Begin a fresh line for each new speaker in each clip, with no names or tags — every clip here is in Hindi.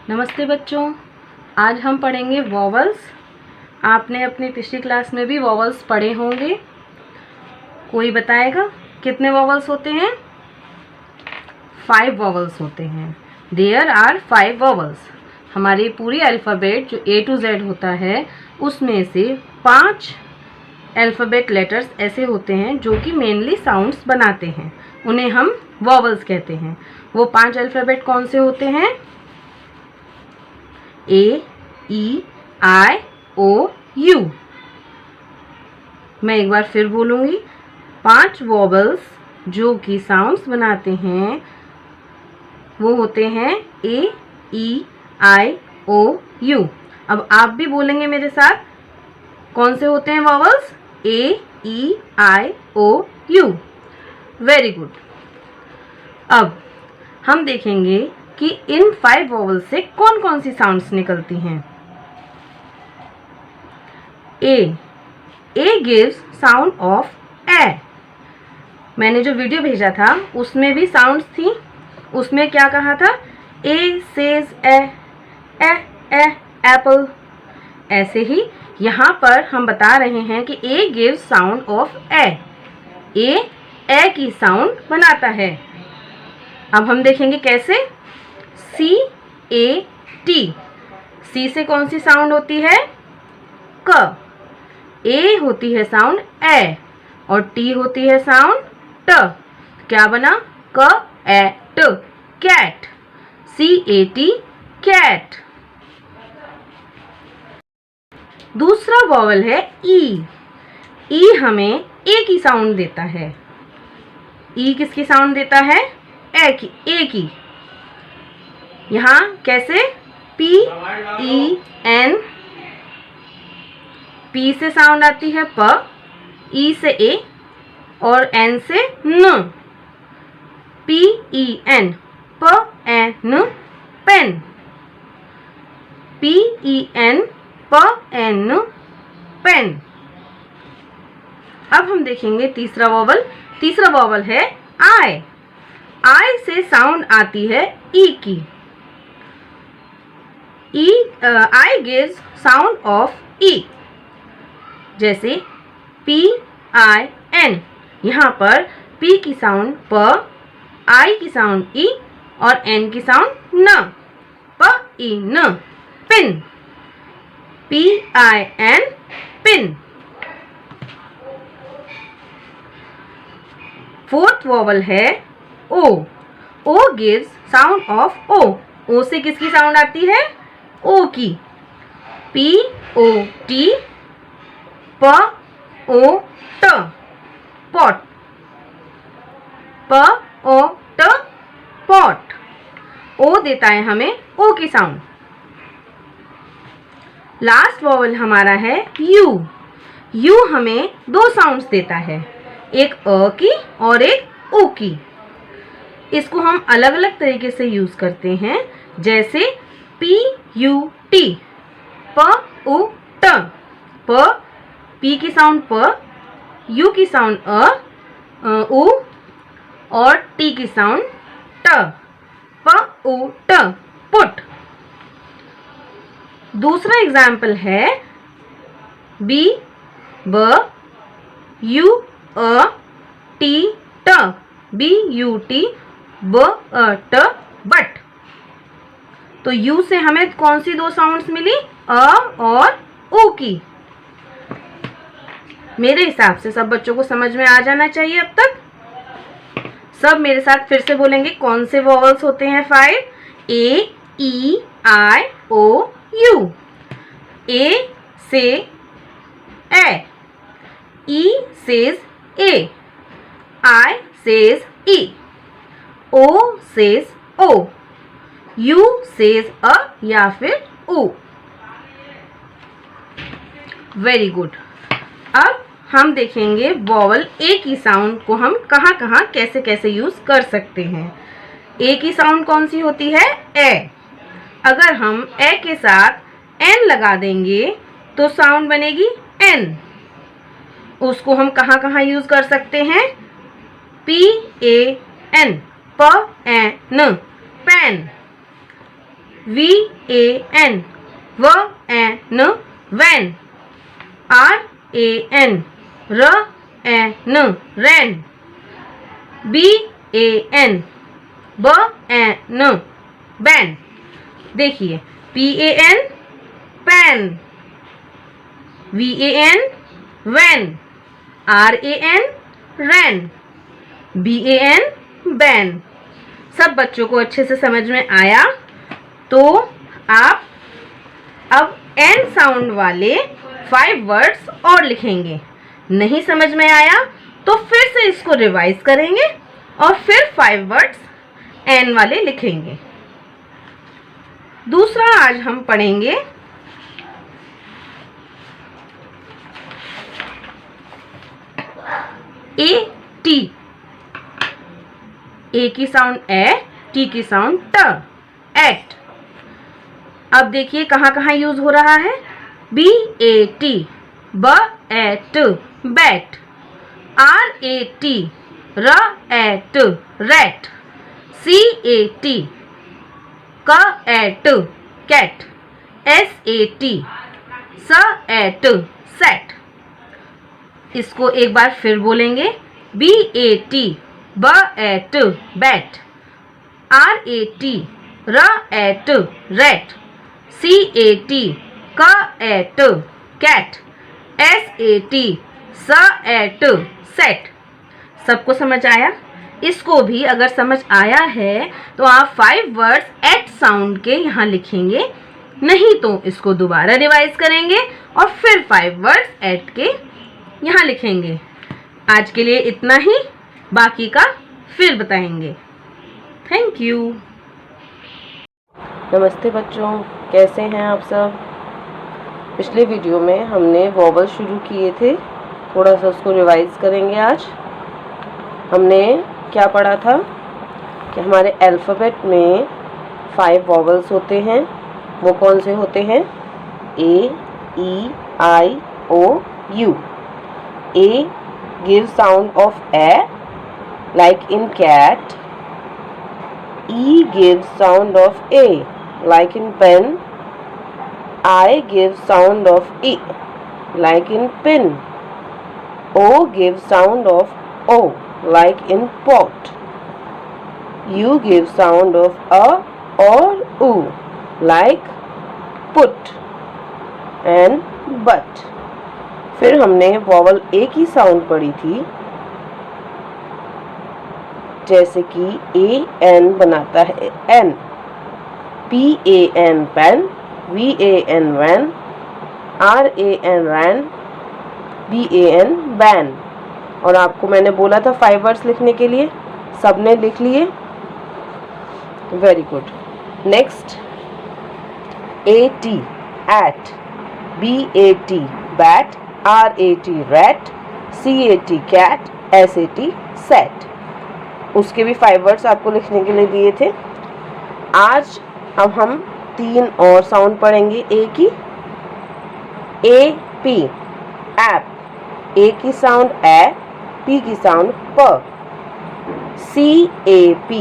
नमस्ते बच्चों, आज हम पढ़ेंगे वॉवल्स। आपने अपनी पिछली क्लास में भी वॉवल्स पढ़े होंगे। कोई बताएगा कितने वॉवल्स होते हैं? 5 वॉवल्स होते हैं। There are 5 vowels. हमारी पूरी अल्फ़ाबेट जो A to Z होता है उसमें से 5 अल्फ़ाबेट लेटर्स ऐसे होते हैं जो कि मेनली साउंड्स बनाते हैं, उन्हें हम वॉवल्स कहते हैं। वो 5 अल्फ़ाबेट कौन से होते हैं? A, E, I, O, U। मैं एक बार फिर बोलूँगी, 5 वॉवल्स जो कि साउंड्स बनाते हैं वो होते हैं A, E, I, O, U। अब आप भी बोलेंगे मेरे साथ, कौन से होते हैं vowels? A, E, I, O, U। Very good. अब हम देखेंगे कि इन 5 वॉवल से कौन कौन सी साउंड्स निकलती हैं। ए गिव्स साउंड ऑफ ए। मैंने जो वीडियो भेजा था उसमें भी साउंड्स थी। उसमें क्या कहा था? ए सेज ए एप्पल। ऐसे ही यहाँ पर हम बता रहे हैं कि ए गिव्स साउंड ऑफ ए की साउंड बनाता है। अब हम देखेंगे कैसे। C-A-T। सी से कौन सी साउंड होती है? क। ए होती है साउंड ए और टी होती है साउंड ट। क्या बना? क ए ट, कैट। C-A-T, cat. दूसरा वॉवल है ई हमें ए की साउंड देता है। ई किसकी साउंड देता है? ए की। यहाँ कैसे? P-E-N। P से साउंड आती है प, E से ए और N से न। P-E-N, P-E-N, pen. P-E-N, P-E-N, pen. अब हम देखेंगे तीसरा वॉवल। तीसरा वॉवल है आई से साउंड आती है ई की। आई गिव्स साउंड ऑफ ई। जैसे P-I-N। यहाँ पर P की साउंड प, I की साउंड ई और N की साउंड न। P-I-N, pin. P-I-N, pin. Fourth vowel है O gives sound of O से किसकी साउंड आती है? ओ की। P-O-T, P-O-T, pot. P-O-T, pot. ओ देता है हमें ओ की साउंड। लास्ट वॉवल हमारा है यू हमें 2 साउंड्स देता है, एक अ की और एक ओ की। इसको हम अलग अलग तरीके से यूज करते हैं, जैसे P-U-T, P-U-T, P की साउंड प, यू की साउंड उ और टी की साउंड ट। P-U-T, put. दूसरा एग्जाम्पल है B-U-T, B-U-T, बट। तो यू से हमें कौन सी 2 साउंड्स मिली? अ और ओ की। मेरे हिसाब से सब बच्चों को समझ में आ जाना चाहिए अब तक। सब मेरे साथ फिर से बोलेंगे कौन से वॉवल्स होते हैं 5। A-E-I-O-U। ए से ए, E says A, I says E, O says O, U says A या फिर U। Very good. अब हम देखेंगे वॉवल ए की साउंड को हम कहाँ कहाँ कैसे कैसे यूज कर सकते हैं। ए की साउंड कौन सी होती है? ए। अगर हम ए के साथ एन लगा देंगे तो साउंड बनेगी एन। उसको हम कहाँ कहाँ यूज कर सकते हैं? P-A-N, P-A-N, pan. VAN VAN van, RAN RAN ran, BAN BAN ban। देखिए PAN pan, VAN van, RAN ran, BAN ban। सब बच्चों को अच्छे से समझ में आया? तो आप अब एन साउंड वाले 5 वर्ड्स और लिखेंगे। नहीं समझ में आया तो फिर से इसको रिवाइज करेंगे और फिर 5 वर्ड्स एन वाले लिखेंगे। दूसरा आज हम पढ़ेंगे ए टी। ए की साउंड ए, टी की साउंड ट, एट। अब देखिए कहाँ कहाँ यूज हो रहा है। BAT BAT bat, RAT RAT rat, CAT CAT cat, SAT SAT sat. इसको एक बार फिर बोलेंगे। BAT BAT bat, RAT RAT rat, CAT CAT cat, SAT SAT sat. सबको समझ आया? इसको भी अगर समझ आया है तो आप 5 वर्ड्स एट साउंड के यहाँ लिखेंगे, नहीं तो इसको दोबारा रिवाइज करेंगे और फिर 5 वर्ड्स एट के यहाँ लिखेंगे। आज के लिए इतना ही, बाकी का फिर बताएंगे। Thank you.
नमस्ते बच्चों, कैसे हैं आप सब। पिछले वीडियो में हमने वॉवल शुरू किए थे, थोड़ा सा उसको रिवाइज करेंगे। आज हमने क्या पढ़ा था कि हमारे अल्फ़ाबेट में 5 वॉवल्स होते हैं। वो कौन से होते हैं? A, E, I, O, U। A gives sound of A like in cat. E gives sound of A like in pen. I gives sound of E like in pin. O gives sound of O like in pot. U gives sound of A or U like put and but। फिर हमने वॉवल ए की साउंड पढ़ी थी, जैसे कि AN बनाता है N, PAN pan, VAN van, RAN ran, BAN ban. और आपको मैंने बोला था 5 वर्ड्स लिखने के लिए, सबने लिख लिए? Very good. Next AT at, BAT bat, RAT rat, CAT cat, SAT sat. उसके भी 5 वर्ड्स आपको लिखने के लिए दिए थे। आज अब हम 3 और साउंड पढ़ेंगे ए की। AP ऐप, ए की साउंड ए, पी की साउंड प। CAP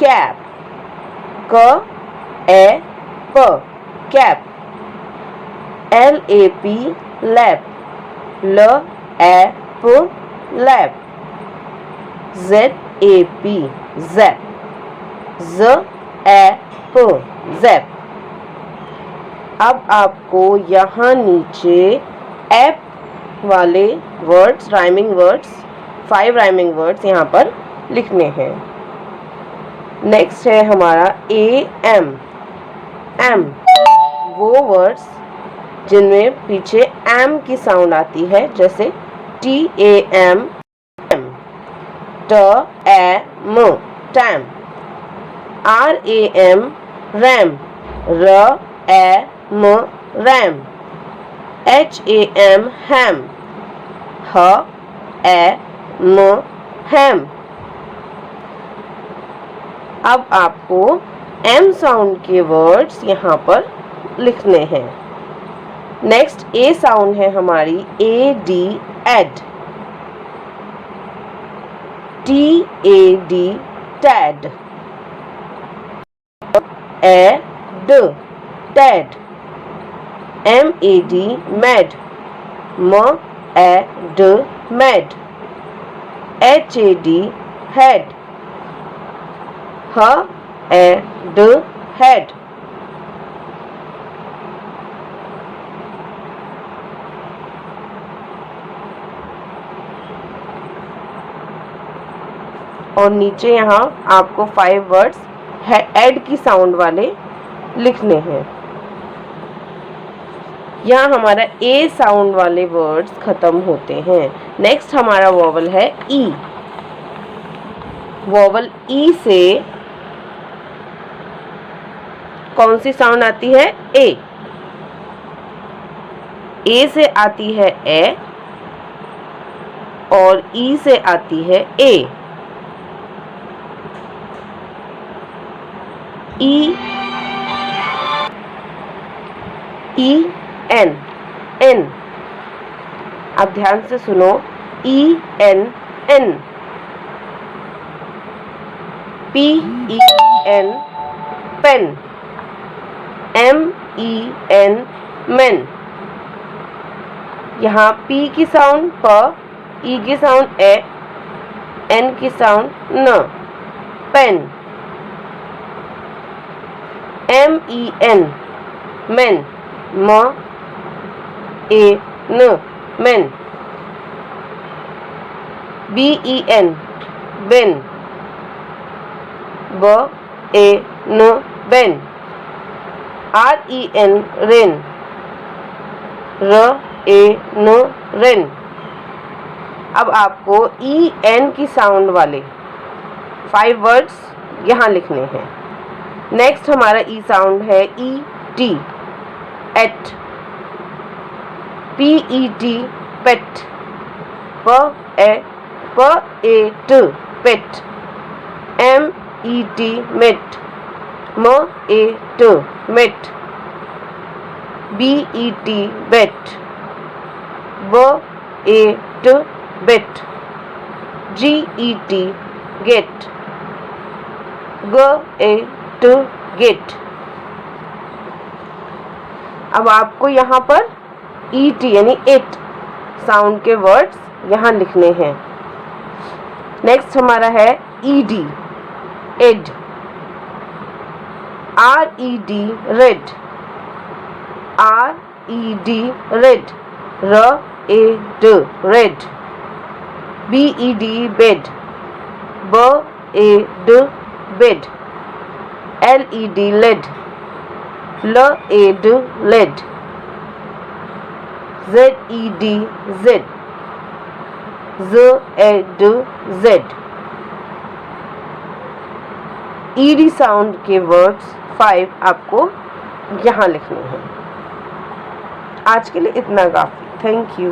कैप, प कैप। LAP लैप, प लैप। ZAP zap, zap। अब आपको यहाँ नीचे ऐप वाले words, rhyming words, 5 rhyming words यहाँ पर लिखने हैं। नेक्स्ट है हमारा AM एम, वो वर्ड्स जिनमें पीछे एम की साउंड आती है, जैसे TAM TAM time, RAM RAM, RAM RAM, HAM हैम, HAM हैम। अब आपको एम साउंड के वर्ड्स यहाँ पर लिखने हैं। नेक्स्ट ए साउंड है हमारी AD एड, TAD टैड, ड टैड, MAD mad, MAD mad, HAD head, HAD head. और नीचे यहाँ आपको 5 वर्ड्स एड की साउंड वाले लिखने हैं। यहाँ हमारा ए साउंड वाले वर्ड्स खत्म होते हैं। नेक्स्ट हमारा वॉवल है ई। वॉवल ई से कौन सी साउंड आती है? ए से आती है ए और ई से आती है ए। ई एन एन, आप ध्यान से सुनो, EN en. PEN pen, MEN men. यहाँ P की साउंड प, E की साउंड ए, N की साउंड न, pen. MEN men, MEN men. BEN Ben, BEN Ben. REN ren, REN ren. अब आपको EN की साउंड वाले 5 वर्ड्स यहाँ लिखने हैं। नेक्स्ट हमारा ई साउंड है ET et, PET pet, PET pet, MET met, MET met. BET bet, BET bet. GET get, GET get. अब आपको यहाँ पर ET यानी इट साउंड के वर्ड्स यहाँ लिखने हैं। नेक्स्ट हमारा है ED ed, RED red, RED red, RED red. BED bed, BED bed. LED led, LED led. ZED zed, ZED zed. ED sound के वर्ड्स 5 आपको यहाँ लिखने हैं। आज के लिए इतना काफी। Thank you.